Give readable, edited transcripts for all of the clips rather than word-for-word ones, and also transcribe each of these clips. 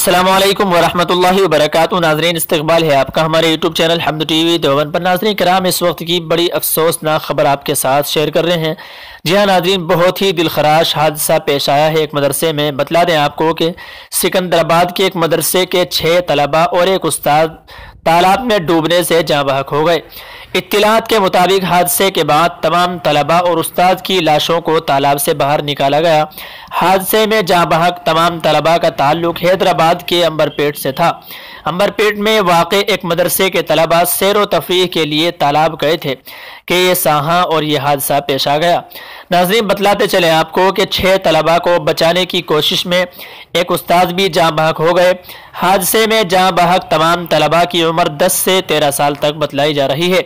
السلام علیکم ورحمۃ اللہ وبرکاتہ۔ ناظرین، استقبال ہے آپ کا ہمارے یوٹیوب چینل حمد ٹی وی دیوبند پر۔ ناظرین کرام، اس وقت کی بڑی افسوسناک خبر آپ کے ساتھ شیئر کر رہے ہیں۔ جی ہاں ناظرین، بہت ہی دلخراش حادثہ پیش آیا ہے ایک مدرسے میں۔ بتلا دیں آپ کو کہ سکندرآباد کے ایک مدرسے کے 6 طلباء اور ایک استاد تالاب میں ڈوبنے سے جاں بحق ہو گئے۔ اطلاعات کے مطابق حادثے کے بعد تمام طلباء اور استاد کی لاشوں کو تالاب سے باہر نکالا گیا۔ حادثے میں جاں بحق تمام طلباء کا تعلق حیدرآباد کے عنبرپیٹ سے تھا۔ عنبرپیٹ میں واقع ایک مدرسے کے طلباء سیر و تفریح کے لیے تالاب گئے تھے کہ یہ سانحہ اور یہ حادثہ پیش آ گیا۔ ناظرین، بتلاتے چلیں آپ کو کہ 6 طلباء کو بچانے کی کوشش میں ایک استاد بھی جاں بحق ہو گئے۔ حادثے میں جاں بحق تمام طلباء کی عمر 10 سے 13 سال تک بتلائی جا رہی ہے۔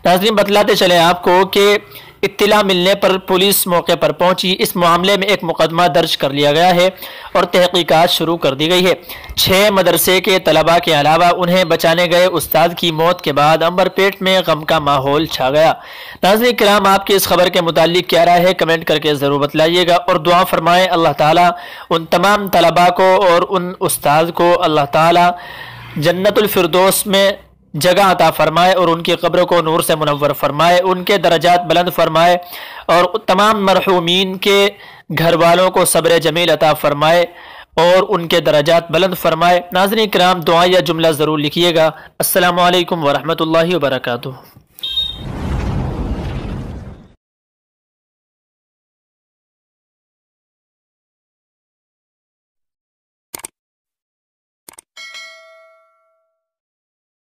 ناظرین، بتلاتے چلیں آپ کو کہ اطلاع ملنے پر پولیس موقع پر پہنچی۔ اس معاملے میں ایک مقدمہ درج کر لیا گیا ہے اور تحقیقات شروع کر دی گئی ہے۔ 6 مدرسے کے طلباء کے علاوہ انہیں بچانے گئے استاد کی موت کے بعد عنبرپیٹ میں غم کا ماحول چھا گیا۔ ناظرین کرام، آپ کی اس خبر کے متعلق کیا رائے ہے؟ کمنٹ کر کے ضرور بتلائیے گا اور دعا فرمائیں اللہ تعالیٰ ان تمام طلباء کو اور ان استاد کو اللہ تعالیٰ جنت الفردوس میں جگہ عطا فرمائے اور ان کی قبر کو نور سے منور فرمائے، ان کے درجات بلند فرمائے اور تمام مرحومین کے گھر والوں کو صبر جمیل عطا فرمائے اور ان کے درجات بلند فرمائے۔ ناظرین کرام، دعا یا جملہ ضرور لکھیے گا۔ السلام علیکم ورحمۃ اللہ وبرکاتہ۔